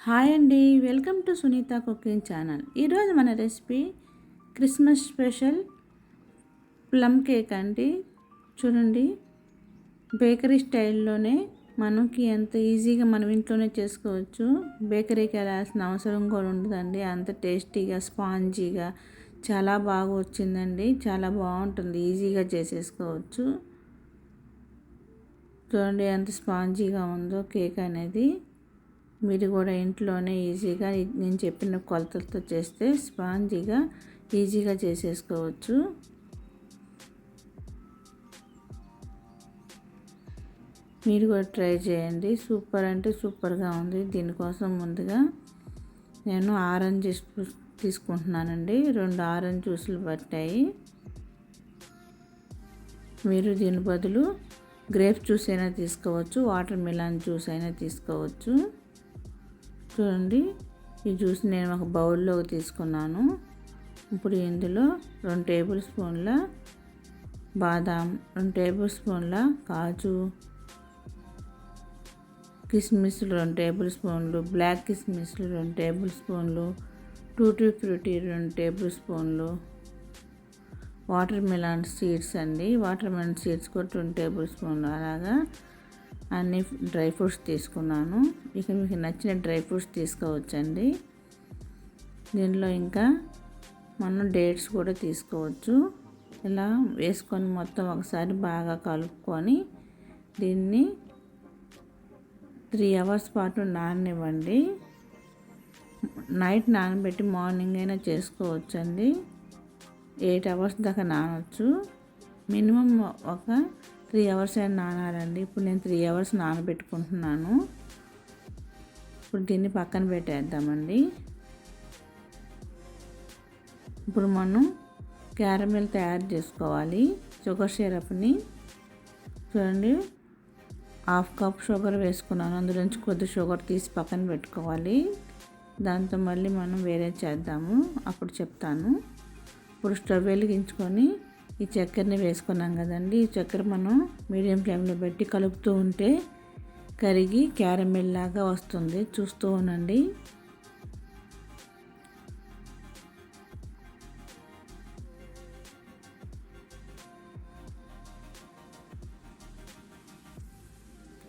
Hi అండి, welcome to Sunita cooking channel. ఈరోజు మన recipe Christmas special plum cake అండి. చూడండి, బేకరీ స్టైల్లోనే మనకి ఎంత ఈజీగా మనం ఇంట్లోనే చేసుకోవచ్చు. బేకరీకి వెళ్ళాల్సిన అవసరం కూడా ఉండదండి. అంత టేస్టీగా స్పాంజీగా చాలా బాగా వచ్చిందండి. చాలా బాగుంటుంది, ఈజీగా చేసేసుకోవచ్చు. చూడండి ఎంత స్పాంజీగా ఉందో కేక్ అనేది. మీరు కూడా ఇంట్లోనే ఈజీగా నేను చెప్పిన కొలతలతో చేస్తే స్పాంజీగా ఈజీగా చేసేసుకోవచ్చు. మీరు కూడా ట్రై చేయండి. సూపర్ అంటే సూపర్గా ఉంది. దీనికోసం ముందుగా నేను ఆరెంజ్ జ్యూస్ తీసుకుంటున్నానండి. 2 ఆరెంజ్ జ్యూసులు పట్టాయి. మీరు దీని బదులు గ్రేప్ జ్యూస్ అయినా తీసుకోవచ్చు, వాటర్ మిలన్ జ్యూస్ అయినా తీసుకోవచ్చు. చూడండి, ఈ జ్యూస్ నేను ఒక బౌల్లోకి తీసుకున్నాను. ఇప్పుడు ఇందులో 2 టేబుల్ స్పూన్ల బాదాం, 2 టేబుల్ స్పూన్ల కాజు, కిస్మిస్లు 2 టేబుల్ స్పూన్లు, బ్లాక్ కిస్మిస్లు 2 టేబుల్ స్పూన్లు, టూటీ ఫ్రూటీ 2 టేబుల్ స్పూన్లు, వాటర్ మిలన్ సీడ్స్ అండి. వాటర్ మిలన్ సీడ్స్ కూడా 2 టేబుల్ స్పూన్లు. అలాగా అన్ని డ్రై ఫ్రూట్స్ తీసుకున్నాను. ఇక మీకు నచ్చిన డ్రై ఫ్రూట్స్ తీసుకోవచ్చండి. దీనిలో ఇంకా మనం డేట్స్ కూడా తీసుకోవచ్చు. ఇలా వేసుకొని మొత్తం ఒకసారి బాగా కలుపుకొని దీన్ని 3 అవర్స్ పాటు నాననివ్వండి. నైట్ నానబెట్టి మార్నింగ్ అయినా చేసుకోవచ్చండి. 8 అవర్స్ దాకా నానవచ్చు. మినిమం ఒక 3 అవర్స్ అయినా నానాలండి. ఇప్పుడు నేను 3 అవర్స్ నానబెట్టుకుంటున్నాను. ఇప్పుడు దీన్ని పక్కన పెట్టేద్దామండి. ఇప్పుడు మనం క్యారమెల్ తయారు చేసుకోవాలి. షుగర్ సిరప్ని చూడండి, 1/2 కప్ షుగర్ వేసుకున్నాను. అందులోంచి కొద్ది షుగర్ తీసి పక్కన పెట్టుకోవాలి. దాంతో మళ్ళీ మనం వేరే చేద్దాము, అప్పుడు చెప్తాను. ఇప్పుడు స్టవ్ వెలిగించుకొని ఈ చక్కెరని వేసుకున్నాం కదండి. ఈ చక్కెర మనం మీడియం ఫ్లేమ్లో పెట్టి కలుపుతూ ఉంటే కరిగి క్యారమెల్ లాగా వస్తుంది. చూస్తూ ఉండండి.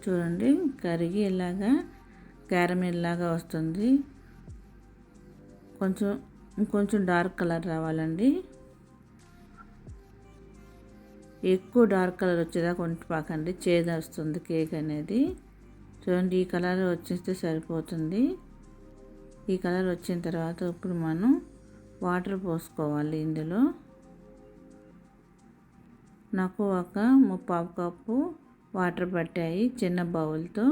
చూడండి, కరిగి ఇలాగా క్యారమెల్ లాగా వస్తుంది. కొంచెం డార్క్ కలర్ రావాలండి. ఎక్కువ డార్క్ కలర్ వచ్చేదాకా వండిపాకండి, చేదు వస్తుంది కేక్ అనేది. చూడండి, ఈ కలర్ వచ్చేస్తే సరిపోతుంది. ఈ కలర్ వచ్చిన తర్వాత ఇప్పుడు మనం వాటర్ పోసుకోవాలి. ఇందులో నాకు ఒక 3/4 కప్పు వాటర్ పట్టాయి చిన్న బౌల్తో.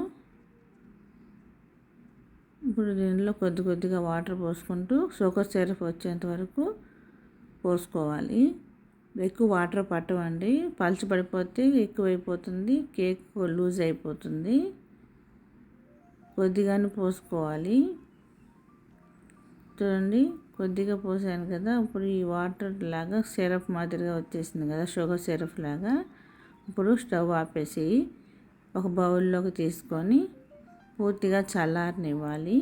ఇప్పుడు దీనిలో కొద్దిగా వాటర్ పోసుకుంటూ షుగర్ సిరప్ వచ్చేంత వరకు పోసుకోవాలి. ఎక్కువ వాటర్ పట్టవండి, పడిపోతే ఎక్కువైపోతుంది, కేక్ లూజ్ అయిపోతుంది. కొద్దిగానే పోసుకోవాలి. చూడండి, కొద్దిగా పోసాను కదా. ఇప్పుడు ఈ వాటర్ లాగా సిరప్ మాదిరిగా వచ్చేసింది కదా, షుగర్ సిరప్ లాగా. ఇప్పుడు స్టవ్ ఆపేసి ఒక బౌల్లోకి తీసుకొని పూర్తిగా చల్లారనివ్వాలి.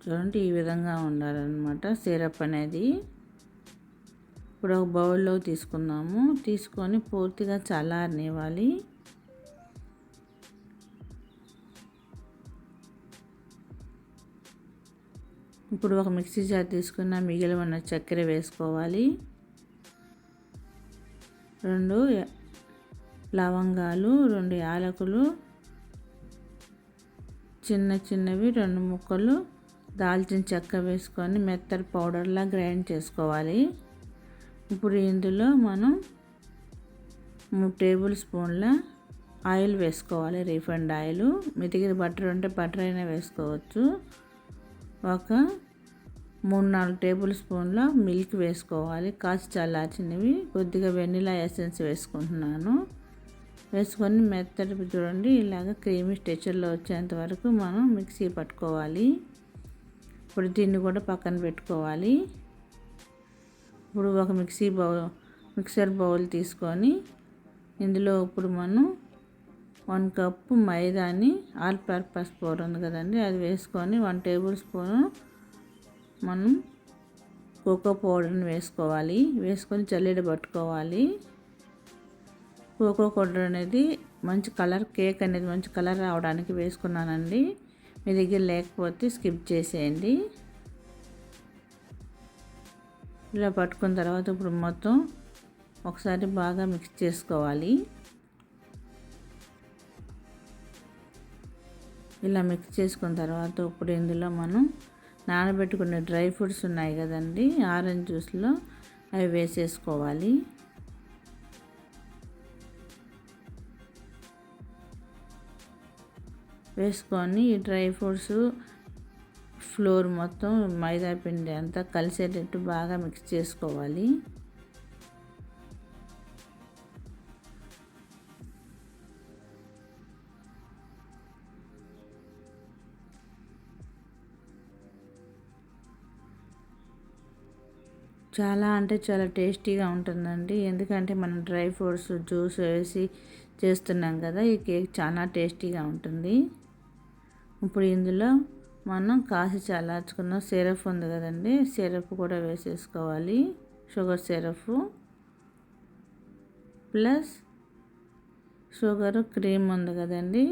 చూడండి, ఈ విధంగా ఉండాలన్నమాట సిరప్ అనేది. ఇప్పుడు ఒక బౌల్లో తీసుకున్నాము. తీసుకొని పూర్తిగా చల్లారనివ్వాలి. ఇప్పుడు ఒక మిక్సీ జార్ తీసుకున్న మిగిలి ఉన్న చక్కెర వేసుకోవాలి. 2 లవంగాలు, 2 యాలకులు, చిన్నవి 2 ముక్కలు దాల్చిన చెక్క వేసుకొని మెత్తటి పౌడర్లా గ్రైండ్ చేసుకోవాలి. ఇప్పుడు ఇందులో మనం 3 టేబుల్ స్పూన్ల ఆయిల్ వేసుకోవాలి, రీఫైండ్ ఆయిల్. మీ దగ్గర బటర్ ఉంటే బటర్ అయినా వేసుకోవచ్చు. ఒక 3-4 టేబుల్ స్పూన్ల మిల్క్ వేసుకోవాలి, కాచి చల్లార్చినవి. కొద్దిగా వెనిలా ఎసెన్స్ వేసుకుంటున్నాను. వేసుకొని మెత్తటి చూడండి ఇలాగ క్రీమీ టెక్స్చర్లో వచ్చేంత వరకు మనం మిక్సీ పట్టుకోవాలి. ఇప్పుడు దీన్ని కూడా పక్కన పెట్టుకోవాలి. ఇప్పుడు ఒక మిక్సర్ బౌల్ తీసుకొని ఇందులో ఇప్పుడు మనం 1 కప్పు మైదాని ఆల్ పర్పస్ ఫ్లోర్ ఉంది కదండి, అది వేసుకొని 1 టేబుల్ స్పూను మనం కోకో పౌడర్ని వేసుకోవాలి. వేసుకొని జల్లెడ పట్టుకోవాలి. కోకో పౌడర్ అనేది మంచి కలర్, కేక్ అనేది మంచి కలర్ రావడానికి వేసుకున్నానండి. మీ దగ్గర లేకపోతే స్కిప్ చేసేయండి. ఇలా పట్టుకున్న తర్వాత ఇప్పుడు మొత్తం ఒకసారి బాగా మిక్స్ చేసుకోవాలి. ఇలా మిక్స్ చేసుకున్న తర్వాత ఇప్పుడు ఇందులో మనం నానబెట్టుకునే డ్రై ఫ్రూట్స్ ఉన్నాయి కదండి, ఆరెంజ్ జ్యూస్లో అవి వేసేసుకోవాలి. వేసుకొని ఈ డ్రై ఫ్రూట్స్ ఫ్లోర్ మొత్తం మైదా పిండి అంతా కలిసేటట్టు బాగా మిక్స్ చేసుకోవాలి. చాలా అంటే చాలా టేస్టీగా ఉంటుందండి. ఎందుకంటే మనం డ్రై ఫ్రూట్స్ జ్యూస్ వేసి చేస్తున్నాం కదా, ఈ కేక్ చాలా టేస్టీగా ఉంటుంది. ఇప్పుడు ఇందులో మనం కాసి చల్లార్చుకున్న సిరప్ ఉంది కదండి, సిరప్ కూడా వేసేసుకోవాలి. Sugar syrup plus sugar cream ఉంది కదండి,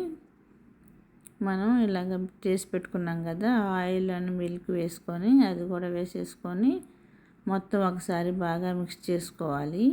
మనం ఇలాగ చేసి పెట్టుకున్నాం కదా, ఆయిల్ అండ్ మిల్క్ వేసుకొని అది కూడా వేసేసుకొని మొత్తం ఒకసారి బాగా మిక్స్ చేసుకోవాలి.